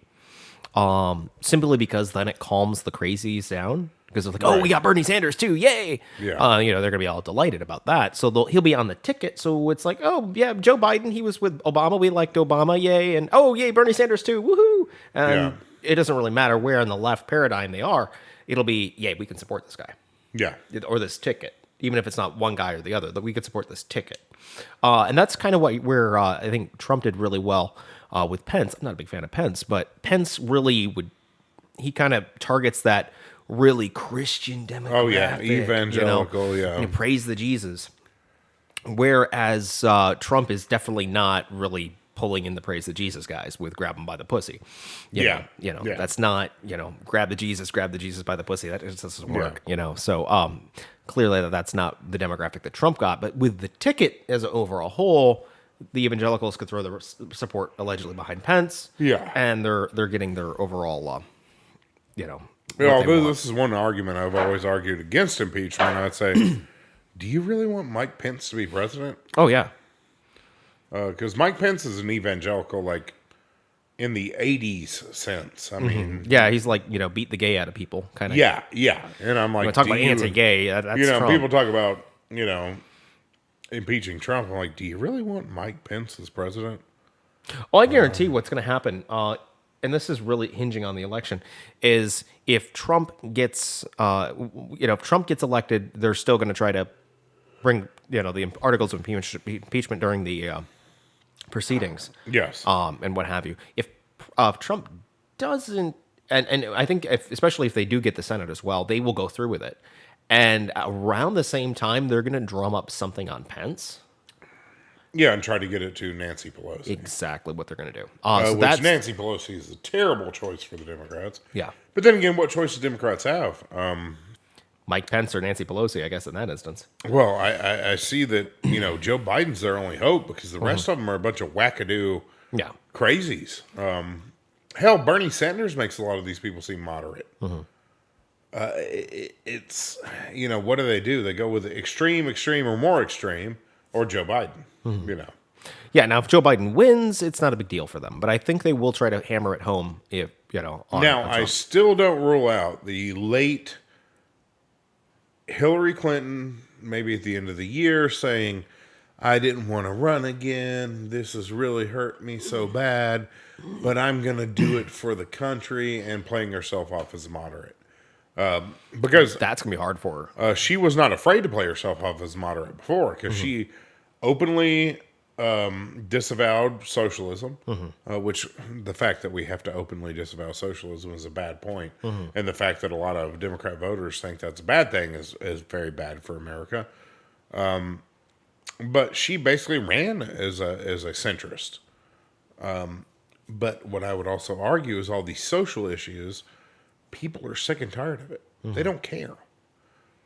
Simply because then it calms the crazies down. Because it's like, oh, we got Bernie Sanders too, yay! Yeah. You know, they're gonna be all delighted about that. So he'll be on the ticket. So it's like, oh yeah, Joe Biden, he was with Obama, we liked Obama, yay! And oh yay, Bernie Sanders too, woohoo! And it doesn't really matter where in the left paradigm they are. It'll be, yay, we can support this guy. Yeah. Or this ticket, even if it's not one guy or the other, that we could support this ticket. And that's kind of where I think Trump did really well with Pence. I'm not a big fan of Pence, but Pence really he kind of targets that really Christian demographic. Oh, yeah, evangelical, you know, and he praise the Jesus. Whereas Trump is definitely not really pulling in the praise the Jesus guys with grab him by the pussy. You know, that's not, you know, grab the Jesus by the pussy. That just doesn't work, you know. So clearly that's not the demographic that Trump got. But with the ticket as an overall whole, the evangelicals could throw their support allegedly behind Pence. Yeah. And they're getting their overall, you know. Well, this is one argument I've always argued against impeachment. I'd say, do you really want Mike Pence to be president? Oh, yeah. Because Mike Pence is an evangelical, like, in the 80s sense. I mean... Yeah, he's like, you know, beat the gay out of people, kind of. Yeah. And I'm like... When I talk about anti-gay, that's you know, Trump. people talk about, you know, impeaching Trump. I'm like, do you really want Mike Pence as president? Well, I guarantee what's going to happen, and this is really hinging on the election, is if Trump gets, if Trump gets elected, they're still going to try to bring, you know, the articles of impeachment during the proceedings. Yes. And what have you. If Trump doesn't and I think especially if they do get the Senate as well, they will go through with it. And around the same time, they're going to drum up something on Pence. Yeah, and try to get it to Nancy Pelosi. Exactly what they're going to do. Which Nancy Pelosi is a terrible choice for the Democrats. Yeah. But then again, what choice do Democrats have? Mike Pence or Nancy Pelosi, I guess, in that instance. Well, I see that, Joe Biden's their only hope because the rest of them are a bunch of wackadoo Yeah. crazies. Hell, Bernie Sanders makes a lot of these people seem moderate. It's, what do? They go with the extreme, or more extreme, or Joe Biden, Yeah, now if Joe Biden wins, it's not a big deal for them. But I think they will try to hammer it home if, on Now, I still don't rule out the late Hillary Clinton, maybe at the end of the year, saying, I didn't want to run again. This has really hurt me so bad, but I'm going to do it for the country, and playing herself off as a moderate. Because that's going to be hard for her. she was not afraid to play herself off as moderate before, because she openly disavowed socialism, which the fact that we have to openly disavow socialism is a bad point. And the fact that a lot of Democrat voters think that's a bad thing is very bad for America. But she basically ran as a centrist. But what I would also argue is all these social issues, people are sick and tired of it. They don't care.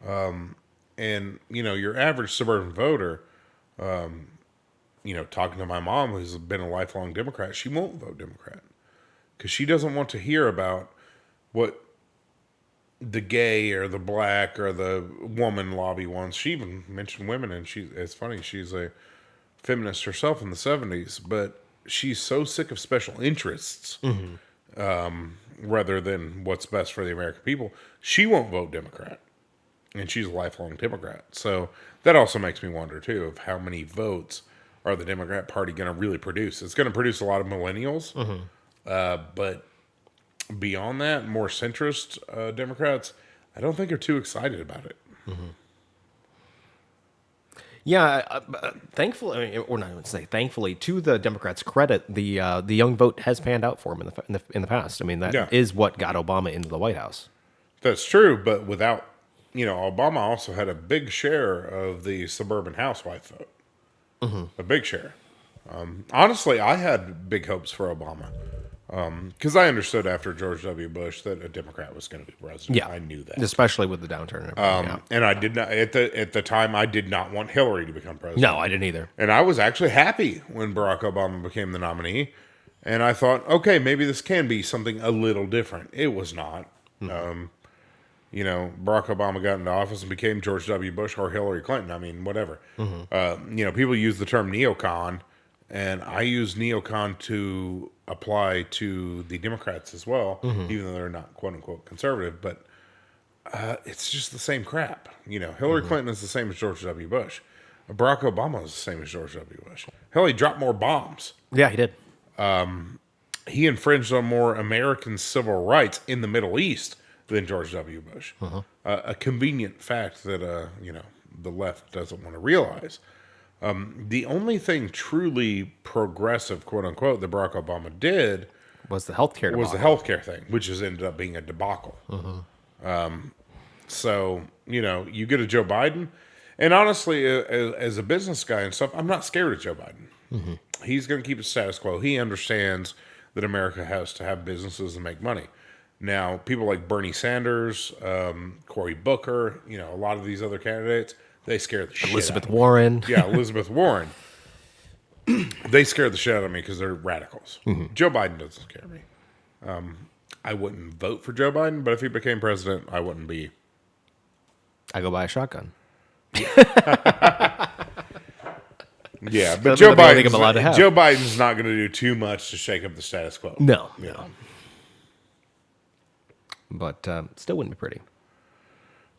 And, your average suburban voter, talking to my mom, who's been a lifelong Democrat, she won't vote Democrat because she doesn't want to hear about what the gay or the black or the woman lobby wants. She even mentioned women, and it's funny, she's a feminist herself in the 70s, but she's so sick of special interests rather than what's best for the American people. She won't vote Democrat, and she's a lifelong Democrat. So that also makes me wonder, too, of how many votes are the Democrat Party going to really produce. It's going to produce a lot of millennials, but beyond that, more centrist Democrats, I don't think are too excited about it. Yeah, thankfully, or not even say thankfully, to the Democrats' credit, the young vote has panned out for them in the past. I mean, that is what got Obama into the White House. That's true, but without, Obama also had a big share of the suburban housewife vote. A big share. Honestly, I had big hopes for Obama because I understood after George W. Bush that a Democrat was going to be president. Yeah, I knew that, especially with the downturn. And everything. and I did not at the time. I did not want Hillary to become president. No, I didn't either. And I was actually happy when Barack Obama became the nominee. And I thought, okay, maybe this can be something a little different. It was not. Barack Obama got into office and became George W. Bush or Hillary Clinton. I mean, whatever. People use the term neocon, and I use neocon to apply to the Democrats as well, even though they're not quote unquote conservative. But it's just the same crap. Hillary Clinton is the same as George W. Bush. Barack Obama is the same as George W. Bush. Hell, he dropped more bombs. Yeah, he did. He infringed on more American civil rights in the Middle East than George W. Bush. A convenient fact that the left doesn't want to realize. The only thing truly progressive, quote unquote, that Barack Obama did was the healthcare was the healthcare thing, which has ended up being a debacle. So you get a Joe Biden, and honestly, as a business guy and stuff, I'm not scared of Joe Biden. He's going to keep the status quo. He understands that America has to have businesses and make money. Now, people like Bernie Sanders, Cory Booker, a lot of these other candidates, they scare the shit Elizabeth out of me. Warren. Yeah, Elizabeth Warren. They scare the shit out of me because they're radicals. Joe Biden doesn't scare me. I wouldn't vote for Joe Biden, but if he became president, I wouldn't be. I go buy a shotgun. Yeah, but Joe Biden's not going to do too much to shake up the status quo. No. But still wouldn't be pretty.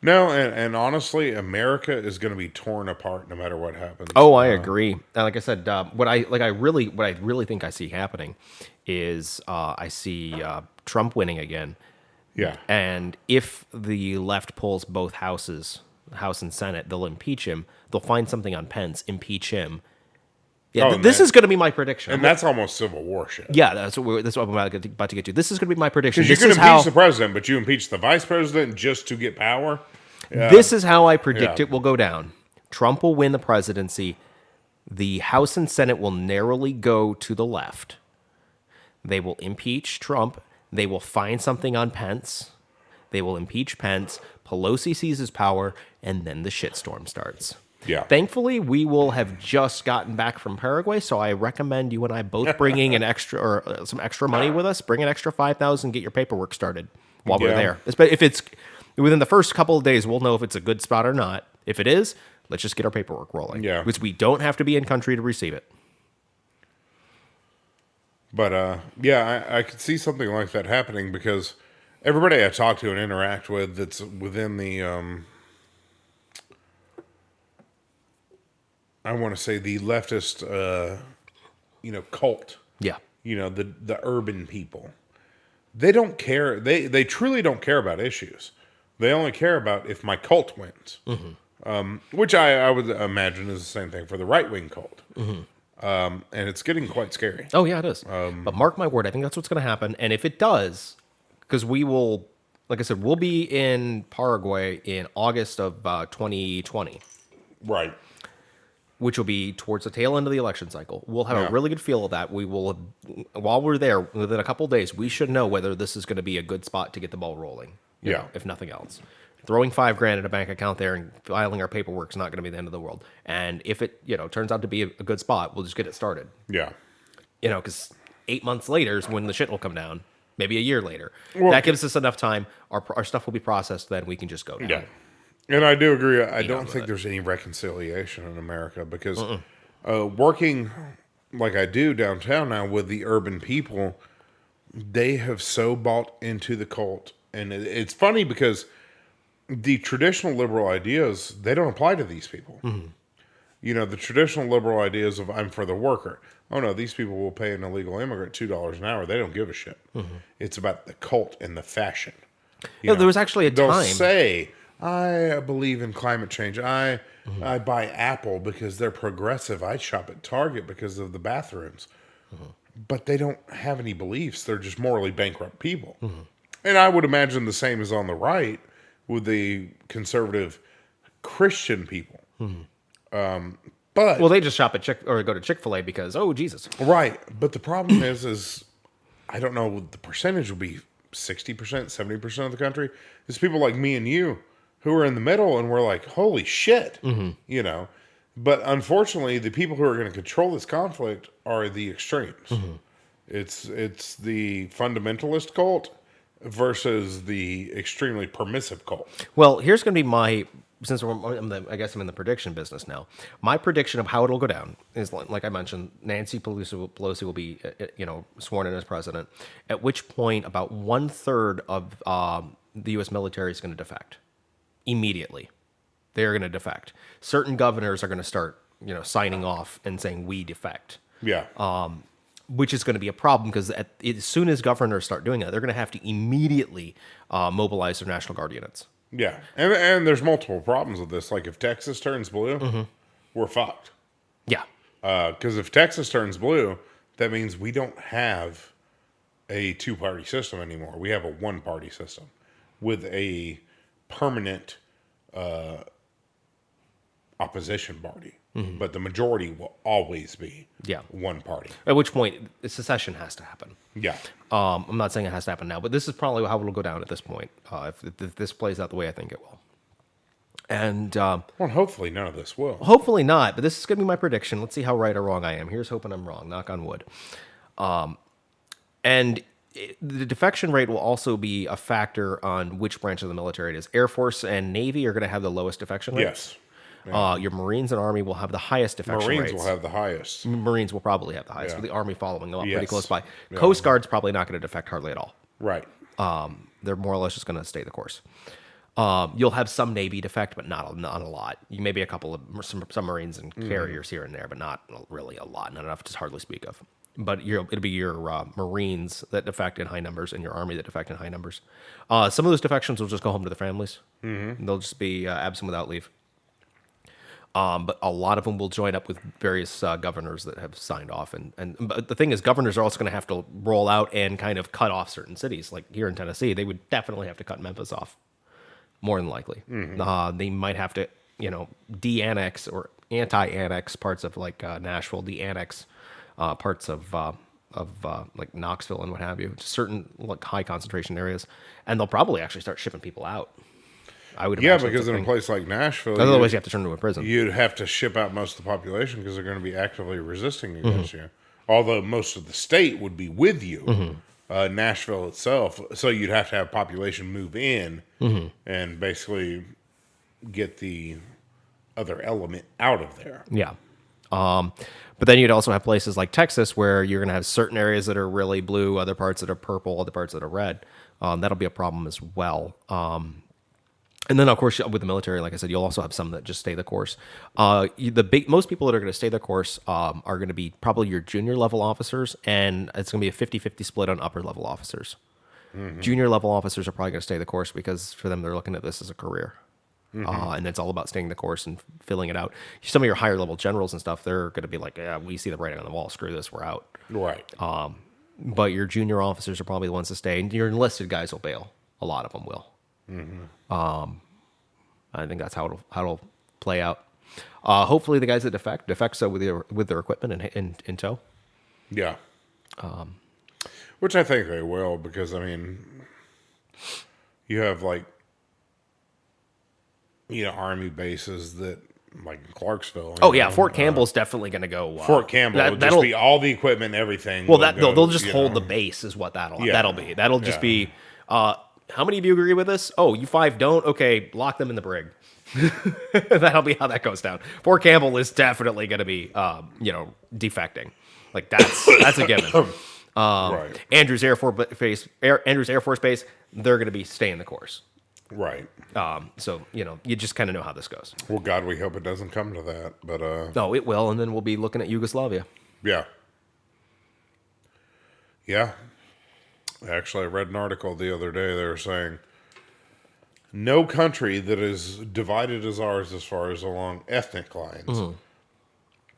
No, and honestly, America is going to be torn apart no matter what happens. Oh, I agree. Like I said, what I really think I see happening is I see Trump winning again. Yeah. And if the left pulls both houses, House and Senate, they'll impeach him. They'll find something on Pence, impeach him, Yeah, Oh, and this that- is going to be my prediction. And that's almost Civil War shit. Yeah, that's what I'm about to get to. This is going to be my prediction. Because you This can is impeach how the president, but you impeach the vice president just to get power. this is how I predict Yeah. it will go down. Trump will win the presidency. The House and Senate will narrowly go to the left. They will impeach Trump. They will find something on Pence. They will impeach Pence. Pelosi seizes power, and then the shitstorm starts. Yeah. Thankfully, we will have just gotten back from Paraguay, so I recommend you and I both bringing an extra or some extra money with us. Bring an extra 5,000. Get your paperwork started while we're Yeah. there. If it's within the first couple of days, we'll know if it's a good spot or not. If it is, let's just get our paperwork rolling. Yeah. Because we don't have to be in country to receive it. But yeah, I could see something like that happening because everybody I talk to and interact with that's within the I want to say the leftist cult, Yeah. the urban people. They don't care. They truly don't care about issues. They only care about if my cult wins. Which I would imagine is the same thing for the right-wing cult. And it's getting quite scary. Oh, yeah, it is. But mark my word, I think that's what's going to happen. And if it does, because we will, like I said, we'll be in Paraguay in August of 2020, Right. which will be towards the tail end of the election cycle. We'll have Yeah. a really good feel of that. We will, while we're there, within a couple of days, we should know whether this is going to be a good spot to get the ball rolling. you Yeah. know, if nothing else. Throwing $5,000 in a bank account there and filing our paperwork is not going to be the end of the world. And if it, turns out to be a good spot, we'll just get it started. Yeah. Because 8 months later is when the shit will come down. Maybe a year later. Well, that gives us enough time. Our stuff will be processed. Then we can just go down. Yeah. And I do agree. I on don't with think it. there's any reconciliation in America because working like I do downtown now with the urban people, they have so bought into the cult. And it's funny because the traditional liberal ideas, they don't apply to these people. The traditional liberal ideas of I'm for the worker. Oh no, these people will pay an illegal immigrant $2 an hour. They don't give a shit. It's about the cult and the fashion. There was actually a They'll time. say, I believe in climate change. I buy Apple because they're progressive. I shop at Target because of the bathrooms. But they don't have any beliefs. They're just morally bankrupt people. And I would imagine the same is on the right with the conservative Christian people. But Well, they just shop at or go to Chick-fil-A because, oh, Jesus. right. But the problem is I don't know what the percentage will be 60%, 70% of the country. It's people like me and you who are in the middle and we're like, holy shit, But unfortunately, the people who are going to control this conflict are the extremes. It's the fundamentalist cult versus the extremely permissive cult. Well, here's going to be since I guess I'm in the prediction business now. My prediction of how it'll go down is, like I mentioned, Nancy Pelosi will be, sworn in as president. At which point, about 1/3 of the U.S. military is going to defect immediately. They're going to defect. Certain governors are going to start, signing off and saying we defect. Yeah. Which is going to be a problem because as soon as governors start doing that, they're going to have to immediately mobilize their National Guard units. Yeah. And there's multiple problems with this. Like if Texas turns blue, we're fucked. Yeah. Because if Texas turns blue, that means we don't have a two-party system anymore. We have a one-party system with a permanent opposition party. But the majority will always be one party. At which point, secession has to happen. Yeah. I'm not saying it has to happen now, but this is probably how it'll go down at this point, if this plays out the way I think it will. And Well, hopefully none of this will. hopefully not, but this is going to be my prediction. Let's see how right or wrong I am. Here's hoping I'm wrong, knock on wood. The defection rate will also be a factor on which branch of the military it is. Air Force and Navy are going to have the lowest defection rates. Yes. Your Marines and Army will have the highest defection Marines rates. will have the highest. Marines will probably have the highest, Yeah. with the Army following along pretty Yes. close by. Yeah. Coast Guard's probably not going to defect hardly at all. Right. They're more or less just going to stay the course. You'll have some Navy defect, but not a lot. You maybe a couple of submarines and carriers here and there, but not really a lot. Not enough to hardly speak of. But it'll be your Marines that defect in high numbers and your Army that defect in high numbers. Some of those defections will just go home to their families. They'll just be absent without leave. But a lot of them will join up with various governors that have signed off. And but the thing is, governors are also going to have to roll out and kind of cut off certain cities. Like here in Tennessee, they would definitely have to cut Memphis off, more than likely. They might have to, de-annex or anti-annex parts of like Nashville, de-annex parts of like Knoxville and what have you, certain like high concentration areas, and they'll probably actually start shipping people out. I would Yeah, imagine that's because a in a thing. place like Nashville, Otherwise you have to turn to a prison. you'd have to ship out most of the population because they're going to be actively resisting Mm-hmm. against you. Although most of the state would be with you, Mm-hmm. Nashville itself. So you'd have to have population move in Mm-hmm. and basically get the other element out of there. Yeah. But then you'd also have places like Texas where you're going to have certain areas that are really blue, other parts that are purple, other parts that are red. That'll be a problem as well. And then, of course, with the military, like I said, you'll also have some that just stay the course. Most people that are going to stay the course are going to be probably your junior level officers, and it's going to be a 50-50 split on upper level officers. Junior level officers are probably going to stay the course because for them, they're looking at this as a career. And it's all about staying the course and filling it out. Some of your higher level generals and stuff, they're going to be like, yeah, we see the writing on the wall. Screw this, we're out. Right. But your junior officers are probably the ones to stay, and your enlisted guys will bail. A lot of them will. I think that's how it'll play out. Hopefully, the guys that defect so with their equipment in tow. Yeah. Which I think they will, because, I mean, you have, like, Army bases that, like in Clarksville. Oh yeah, Fort Campbell's definitely going to go. Fort Campbell would just that'll be all the equipment, everything. well, will they'll go, just you hold know. the base is what that'll Yeah. be. That'll just Yeah. be. How many of you agree with this? Oh, you 5 don't. Okay, lock them in the brig. That'll be how that goes down. Fort Campbell is definitely going to be, defecting. Like that's a given. Right. Andrews Air Force Base, they're going to be staying the course. Right. So you just kind of know how this goes. Well, God, we hope it doesn't come to that. But, No, it will, and then we'll be looking at Yugoslavia. yeah. Yeah. Actually, I read an article the other day. They were saying no country that is divided as ours as far as along ethnic lines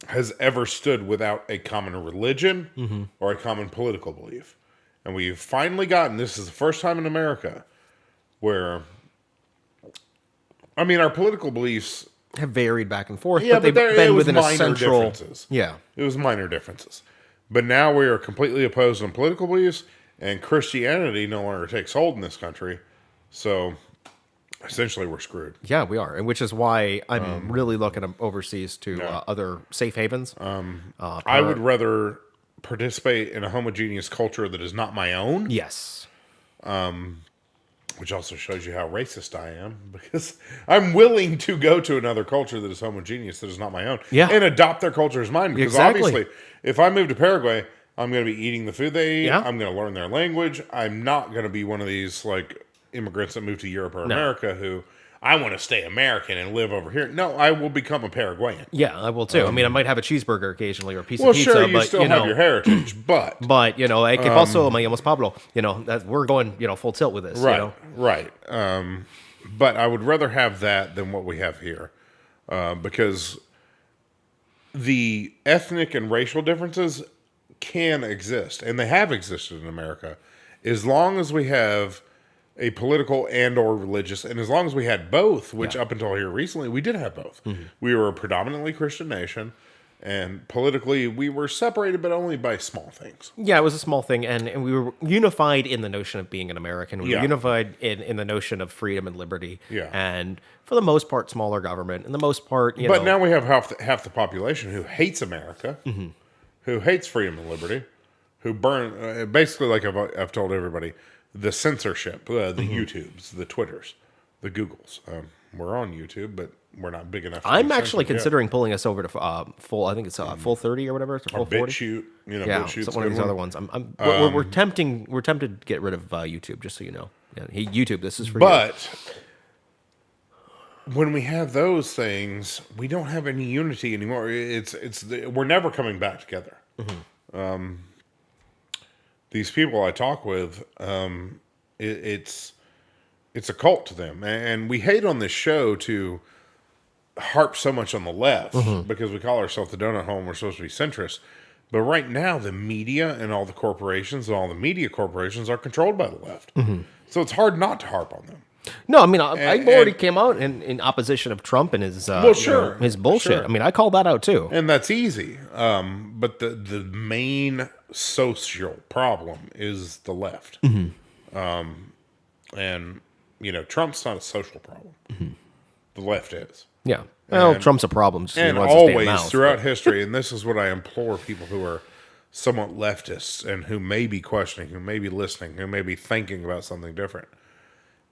has ever stood without a common religion or a common political belief. And we've finally gotten, this is the first time in America where, I mean, our political beliefs, Have varied back and forth, Yeah, but they've but it been was within a minor central. differences. Yeah. it was minor differences. But now we are completely opposed on political beliefs, and Christianity no longer takes hold in this country. So essentially, we're screwed. Yeah, we are, and which is why I'm really looking overseas to other safe havens. I would rather participate in a homogeneous culture that is not my own, Yes. which also shows you how racist I am, because I'm willing to go to another culture that is homogeneous, that is not my own, Yeah. and adopt their culture as mine. Because Exactly. obviously, if I move to Paraguay, I'm going to be eating the food they eat. Yeah. I'm going to learn their language. I'm not going to be one of these like immigrants that move to Europe or America who I want to stay American and live over here. No, I will become a Paraguayan. Yeah, I will too. I mean, I might have a cheeseburger occasionally or a piece Well, of pizza, sure, you but still have your heritage, but But I can also my almost Pablo. That we're going full tilt with this. right, right. But I would rather have that than what we have here, because the ethnic and racial differences can exist, and they have existed in America, as long as we have a political and or religious, and as long as we had both, which up until here recently we did have both. We were a predominantly Christian nation, and politically we were separated, but only by small things. Yeah, it was a small thing, and we were unified in the notion of being an American. We were Yeah. unified in the notion of freedom and liberty. Yeah. And for the most part, smaller government. And the most part, But now we have half the population who hates America, who hates freedom and liberty, who burn, basically, like I've told everybody, the censorship, the YouTubes, the Twitters, the Googles. We're on YouTube, but we're not big enough. To I'm be actually censored yet. considering pulling us over to full. I think it's full 30 or whatever. It's full 40. BitChute, Yeah, BitChute's one of good these other one. ones. We're tempted to get rid of YouTube, just so you know. Yeah, hey, YouTube, this is for you. But when we have those things, we don't have any unity anymore. We're never coming back together. These people I talk with, it's a cult to them, and we hate on this show to harp so much on the left Mm-hmm. because we call ourselves the donut hole and we're supposed to be centrist. But right now, the media and all the corporations and all the media corporations are controlled by the left. Mm-hmm. So it's hard not to harp on them. No, I mean, I And- already and- came out in opposition of Trump and his sure, his bullshit. sure. I mean, I called that out too. And that's easy. But the main social problem is the left. And, Trump's not a social problem. The left is. Yeah. Well, And- Trump's a problem. Just 'cause he And runs his damn always mouth, throughout but- history, and this is what I implore people who are somewhat leftists and who may be questioning, who may be listening, who may be thinking about something different,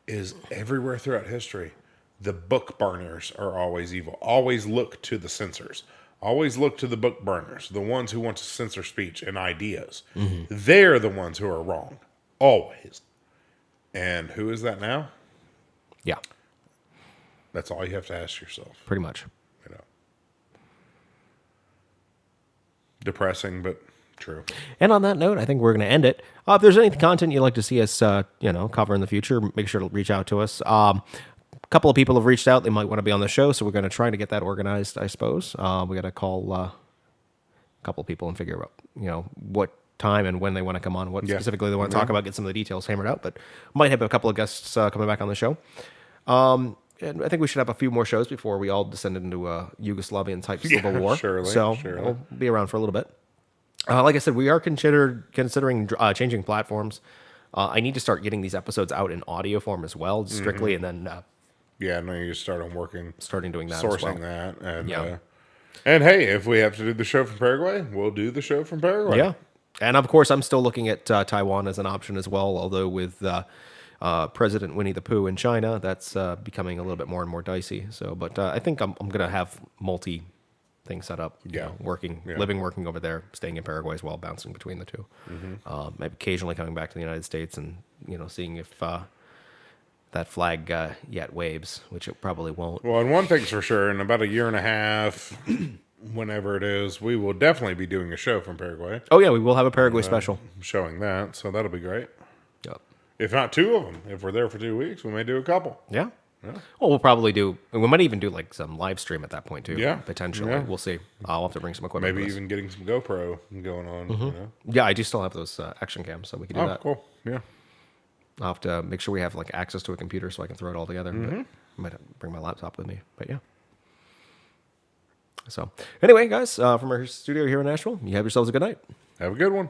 is everywhere throughout history, the book burners are always evil. Always look to the censors. Always look to the book burners, the ones who want to censor speech and ideas. They're the ones who are wrong. Always. And who is that now? Yeah, That's all you have to ask yourself. pretty much. You know, depressing, but true. And on that note, I think we're going to end it. If there's any content you'd like to see us, cover in the future, make sure to reach out to us. A couple of people have reached out; they might want to be on the show, so we're going to try to get that organized. I suppose we got to call a couple of people and figure out, what time and when they want to come on, what Yeah. specifically they want to talk about, get some of the details hammered out. But might have a couple of guests coming back on the show. And I think we should have a few more shows before we all descend into a Yugoslavian type civil war. surely, so surely. we'll be around for a little bit. Like I said, we are considering changing platforms. I need to start getting these episodes out in audio form as well, strictly, and then Yeah, no, you start on starting doing that sourcing as well. that, and Yeah. and hey, if we have to do the show from Paraguay, we'll do the show from Paraguay. Yeah, and of course, I'm still looking at Taiwan as an option as well. Although with President Winnie the Pooh in China, that's becoming a little bit more and more dicey. So, but I think I'm gonna have multi things set up. Yeah. Working, Yeah. living, working over there, staying in Paraguay as well, bouncing between the two. Maybe occasionally coming back to the United States and seeing if that flag yet waves, which it probably won't. Well, and one thing's for sure, in about a year and a half, whenever it is, we will definitely be doing a show from Paraguay, Oh yeah, we will have a Paraguay special. showing that. So that'll be great. Yep. If not two of them, if we're there for 2 weeks, we may do a couple. Yeah. Well, we'll probably do. We might even do like some live stream at that point too. Yeah. Potentially. Yeah. We'll see. I'll have to bring some equipment. Maybe with us. even getting some GoPro going on. Yeah, I do still have those action cams, so we can do Oh, that. cool. Yeah. I'll have to make sure we have like access to a computer so I can throw it all together. But I might bring my laptop with me. But yeah. So anyway, guys, from our studio here in Nashville, you have yourselves a good night. Have a good one.